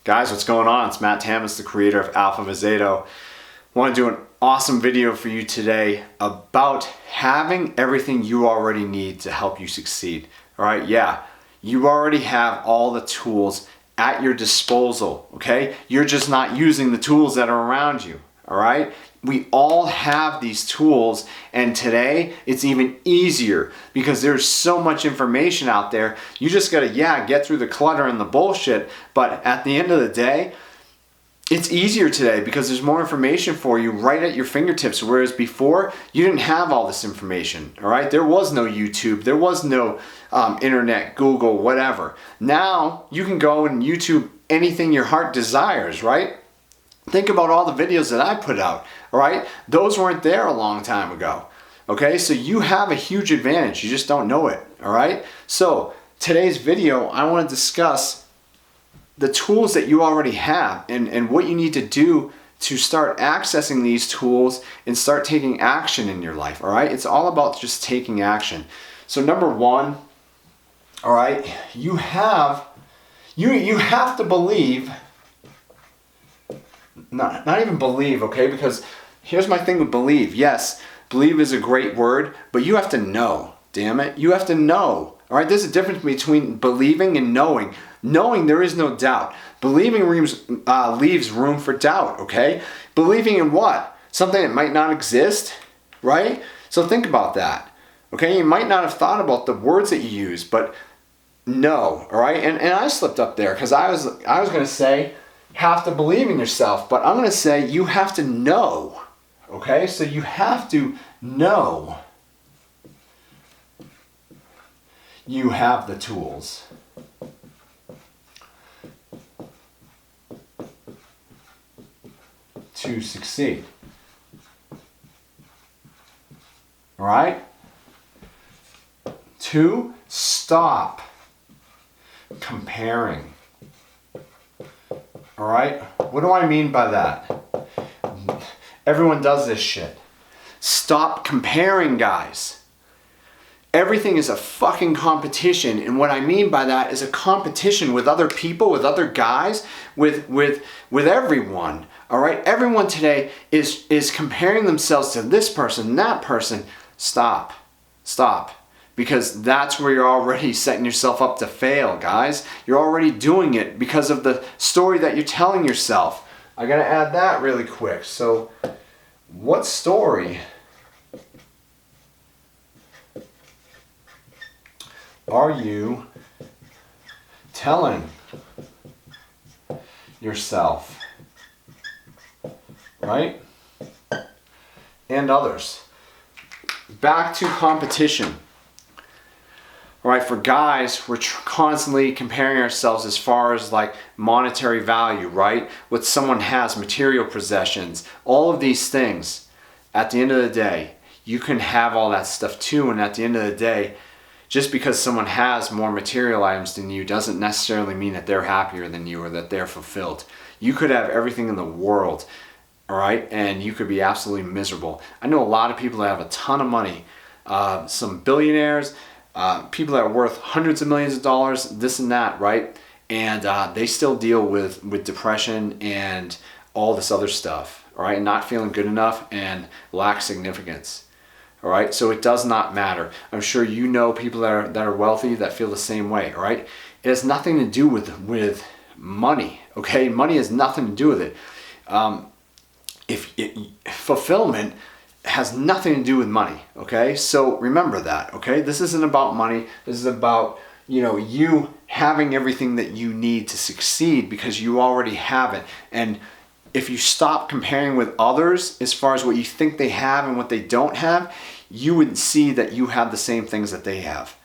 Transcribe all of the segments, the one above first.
Guys, what's going on? It's Matt Tammas, the creator of AlphaVezeto. I want to do an awesome video for you today about having everything you already need to help you succeed. All right, yeah, you already have all the tools at your disposal, okay? You're just not using the tools that are around you, all right? We all have these tools, and today it's even easier because there's so much information out there. You just gotta, get through the clutter and the bullshit, but at the end of the day, it's easier today because there's more information for you right at your fingertips, whereas before, you didn't have all this information, all right? There was no YouTube, there was no internet, Google, whatever. Now, you can go and YouTube anything your heart desires, right? Think about all the videos that I put out, all right? Those weren't there a long time ago, okay? So you have a huge advantage, you just don't know it, all right? So today's video, I want to discuss the tools that you already have and what you need to do to start accessing these tools and start taking action in your life, all right? It's all about just taking action. So number one, all right, you have to believe, not even believe, okay? Because here's my thing with believe. Yes, believe is a great word, but you have to know, damn it. You have to know, all right? There's a difference between believing and knowing. Knowing, there is no doubt. Believing leaves room for doubt, okay? Believing in what? Something that might not exist, right? So think about that, okay? You might not have thought about the words that you use, but no, all right? And I slipped up there because I was going to say, have to believe in yourself, but I'm going to say you have to know, okay? So you have to know you have the tools. To succeed. All right? 2, stop comparing. All right? What do I mean by that? Everyone does this shit. Stop comparing, guys. Everything is a fucking competition, and what I mean by that is a competition with other people, with other guys, with everyone. All right? Everyone today is comparing themselves to this person, that person. Stop. Stop. Because that's where you're already setting yourself up to fail, guys. You're already doing it because of the story that you're telling yourself. I gotta add that really quick. So, what story are you telling yourself? Right? And others. Back to competition. All right, for guys, we're constantly comparing ourselves as far as like monetary value, right? What someone has, material possessions, all of these things. At the end of the day, you can have all that stuff too, and at the end of the day, just because someone has more material items than you doesn't necessarily mean that they're happier than you or that they're fulfilled. You could have everything in the world, all right, and you could be absolutely miserable. I know a lot of people that have a ton of money, some billionaires, people that are worth hundreds of millions of dollars, this and that, right? And they still deal with depression and all this other stuff, all right? Not feeling good enough and lack significance. All right, so it does not matter. I'm sure you know people that are wealthy that feel the same way. All right, it has nothing to do with money. Okay, money has nothing to do with it. Fulfillment has nothing to do with money. Okay, so remember that. Okay, this isn't about money. This is about you having everything that you need to succeed because you already have it. And if you stop comparing with others as far as what you think they have and what they don't have, you would see that you have the same things that they have.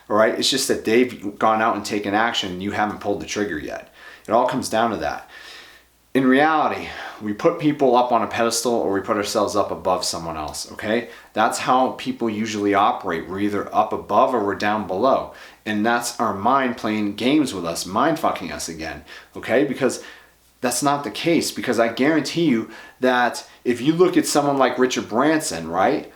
All right? It's just that they've gone out and taken action and you haven't pulled the trigger yet. It all comes down to that. In reality, we put people up on a pedestal or we put ourselves up above someone else, okay? That's how people usually operate. We're either up above or we're down below. And that's our mind playing games with us, mind fucking us again, okay? Because that's not the case, because I guarantee you that if you look at someone like Richard Branson, right?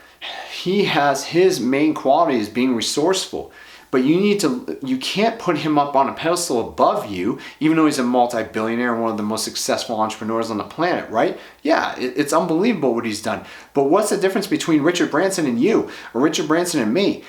He has his main quality is being resourceful. but you can't put him up on a pedestal above you, even though he's a multi-billionaire and one of the most successful entrepreneurs on the planet, right? Yeah, it's unbelievable what he's done. But what's the difference between Richard Branson and you, or Richard Branson and me?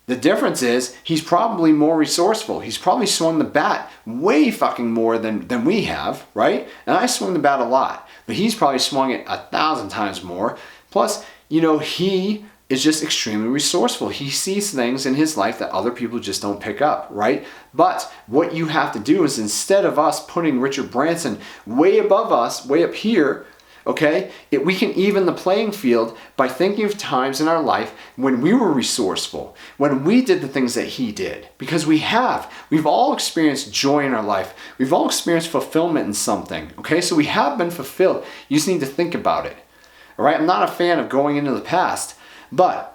The difference is he's probably more resourceful. He's probably swung the bat way fucking more than we have, right? And I swung the bat a lot, but he's probably swung it 1,000 times more. Plus, he is just extremely resourceful. He sees things in his life that other people just don't pick up, right? But what you have to do is, instead of us putting Richard Branson way above us, way up here, okay, we can even the playing field by thinking of times in our life when we were resourceful, when we did the things that he did. Because we've all experienced joy in our life. We've all experienced fulfillment in something, okay? So we have been fulfilled. You just need to think about it, all right? I'm not a fan of going into the past, but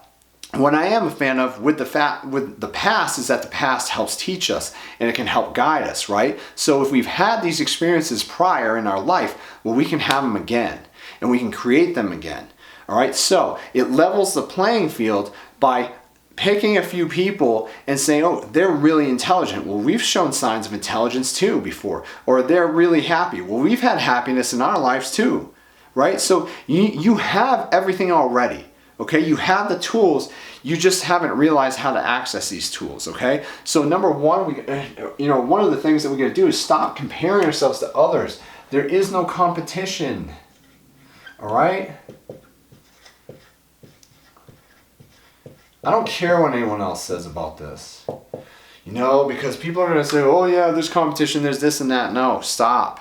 what I am a fan of with the past is that the past helps teach us and it can help guide us, right? So if we've had these experiences prior in our life, well, we can have them again and we can create them again, all right? So it levels the playing field by picking a few people and saying, oh, they're really intelligent. Well, we've shown signs of intelligence too before. Or they're really happy. Well, we've had happiness in our lives too, right? So you have everything already. Okay, you have the tools, you just haven't realized how to access these tools, okay? So number one, one of the things that we gotta do is stop comparing ourselves to others. There is no competition, all right? I don't care what anyone else says about this, because people are gonna say, oh yeah, there's competition, there's this and that. No, stop.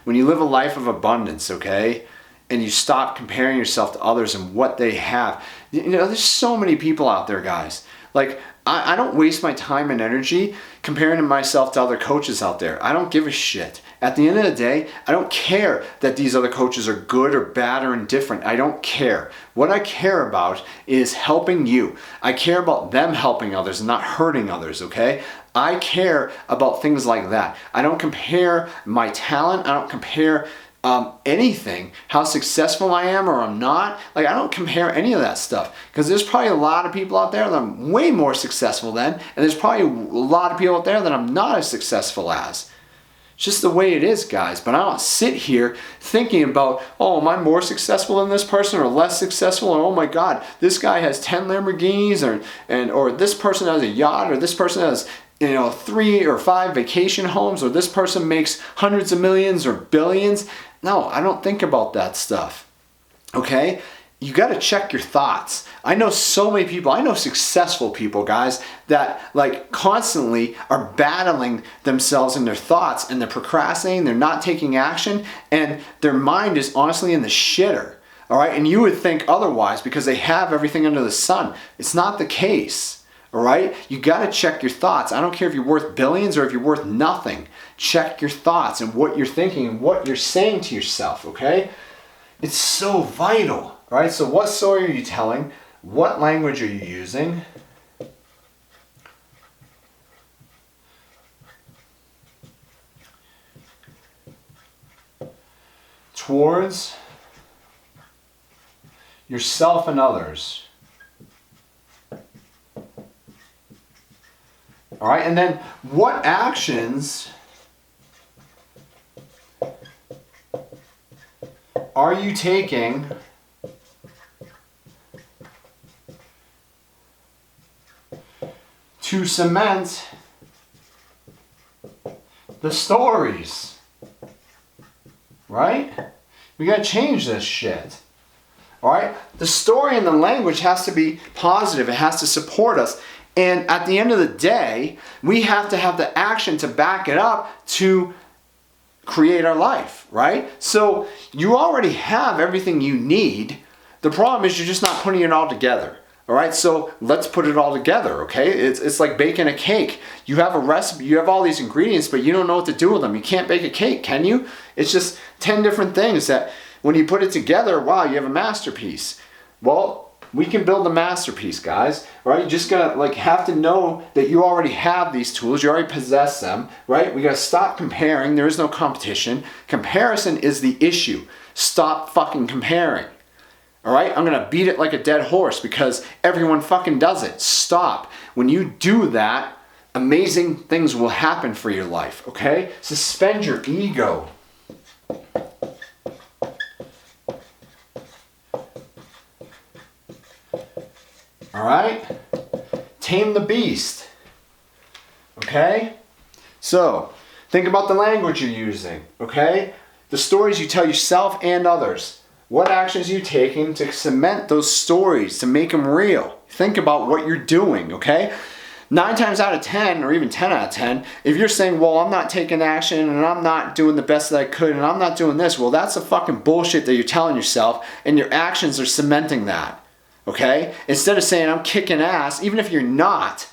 When you live a life of abundance, okay? And you stop comparing yourself to others and what they have. There's so many people out there, guys. Like, I don't waste my time and energy comparing myself to other coaches out there. I don't give a shit. At the end of the day, I don't care that these other coaches are good or bad or indifferent. I don't care. What I care about is helping you. I care about them helping others and not hurting others, okay? I care about things like that. I don't compare my talent. I don't compare anything, how successful I am or I'm not. Like, I don't compare any of that stuff, because there's probably a lot of people out there that I'm way more successful than, and there's probably a lot of people out there that I'm not as successful as. It's just the way it is, guys. But I don't sit here thinking about, oh, am I more successful than this person or less successful? Or, oh my God, this guy has 10 Lamborghinis, or this person has a yacht, or this person has 3 or 5 vacation homes, or this person makes hundreds of millions or billions. No, I don't think about that stuff, okay? You got to check your thoughts. I know so many people, I know successful people, guys, that like constantly are battling themselves in their thoughts, and they're procrastinating, they're not taking action, and their mind is honestly in the shitter, all right? And you would think otherwise because they have everything under the sun. It's not the case. All right? You got to check your thoughts. I don't care if you're worth billions or if you're worth nothing. Check your thoughts and what you're thinking and what you're saying to yourself, okay? It's so vital, all right? So what story are you telling? What language are you using? Towards yourself and others. All right, and then what actions are you taking to cement the stories? Right? We got to change this shit. All right? The story and the language has to be positive. It has to support us. And at the end of the day, we have to have the action to back it up to create our life, right? So you already have everything you need. The problem is you're just not putting it all together. All right, so let's put it all together, okay? It's like baking a cake. You have a recipe, you have all these ingredients, but you don't know what to do with them. You can't bake a cake, can you? It's just 10 different things that when you put it together, wow, you have a masterpiece. Well, we can build a masterpiece, guys, right? You just gotta have to know that you already have these tools, you already possess them, right? We gotta stop comparing. There is no competition. Comparison is the issue. Stop fucking comparing. All right, I'm gonna beat it like a dead horse because everyone fucking does it. Stop. When you do that, amazing things will happen for your life, okay? Suspend your ego. All right? Tame the beast. Okay? So, think about the language you're using, okay? The stories you tell yourself and others. What actions are you taking to cement those stories, to make them real? Think about what you're doing, okay? 9 times out of 10, or even 10 out of 10, if you're saying, well, I'm not taking action and I'm not doing the best that I could and I'm not doing this, well, that's a fucking bullshit that you're telling yourself, and your actions are cementing that, okay? Instead of saying, I'm kicking ass, even if you're not,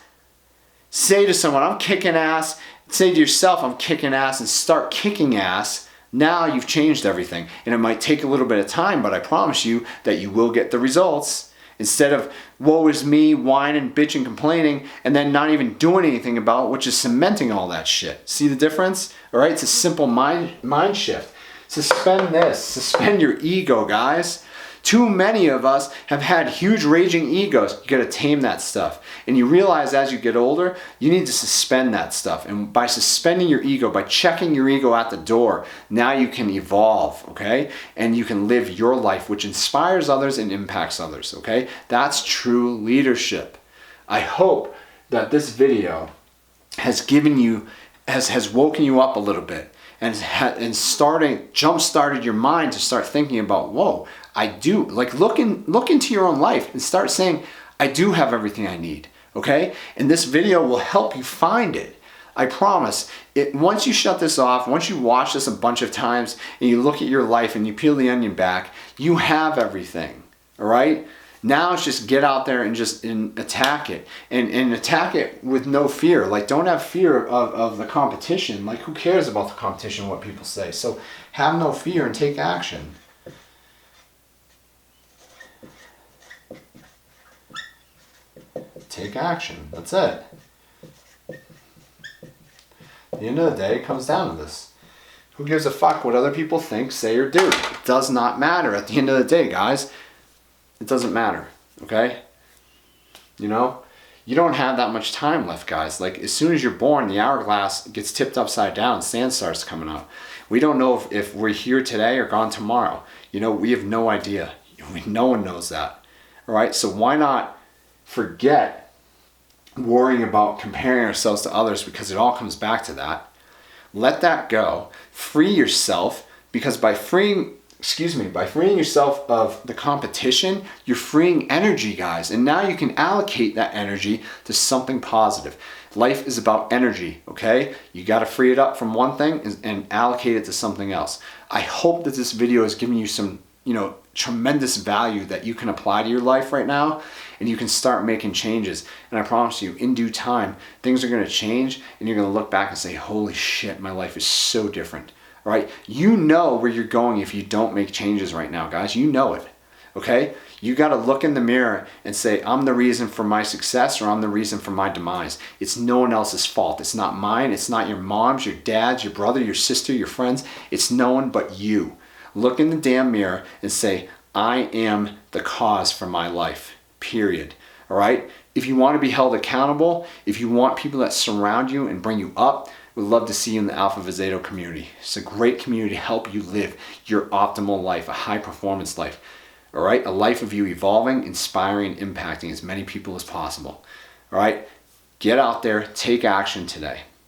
say to someone, I'm kicking ass, say to yourself, I'm kicking ass, and start kicking ass. Now you've changed everything. And it might take a little bit of time, but I promise you that you will get the results. Instead of, woe is me, whining, bitching, complaining, and then not even doing anything about it, which is cementing all that shit. See the difference? All right, it's a simple mind shift. Suspend this. Suspend your ego, guys. Too many of us have had huge raging egos. You gotta tame that stuff. And you realize as you get older, you need to suspend that stuff. And by suspending your ego, by checking your ego at the door, now you can evolve, okay? And you can live your life, which inspires others and impacts others, okay? That's true leadership. I hope that this video has given you, has woken you up a little bit and jump-started your mind to start thinking about, whoa, I do, like look into your own life and start saying, I do have everything I need, okay? And this video will help you find it. I promise. Once you shut this off, once you watch this a bunch of times and you look at your life and you peel the onion back, you have everything, all right? Now it's just get out there and just attack it. And attack it with no fear. Like, don't have fear of the competition. Like, who cares about the competition, what people say? So have no fear and take action. Take action. That's it. At the end of the day, it comes down to this. Who gives a fuck what other people think, say, or do? It does not matter at the end of the day, guys. It doesn't matter, okay? You know? You don't have that much time left, guys. Like, as soon as you're born, the hourglass gets tipped upside down, sand starts coming up. We don't know if we're here today or gone tomorrow. You know, we have no idea. No one knows that. All right? So why not forget worrying about comparing ourselves to others, because it all comes back to that. Let that go. Free yourself, because by freeing yourself of the competition, you're freeing energy, guys. And now you can allocate that energy to something positive. Life is about energy, okay? You got to free it up from one thing and allocate it to something else. I hope that this video has given you some, tremendous value that you can apply to your life right now, and you can start making changes. And I promise you, in due time, things are going to change, and you're going to look back and say, holy shit, my life is so different. All right? You know where you're going if you don't make changes right now, guys. You know it. Okay? You got to look in the mirror and say, I'm the reason for my success, or I'm the reason for my demise. It's no one else's fault. It's not mine. It's not your mom's, your dad's, your brother, your sister, your friends. It's no one but you. Look in the damn mirror and say, I am the cause for my life, period. All right? If you want to be held accountable, if you want people that surround you and bring you up, we'd love to see you in the AlphaVezeto community. It's a great community to help you live your optimal life, a high performance life. All right? A life of you evolving, inspiring, impacting as many people as possible. All right? Get out there, take action today.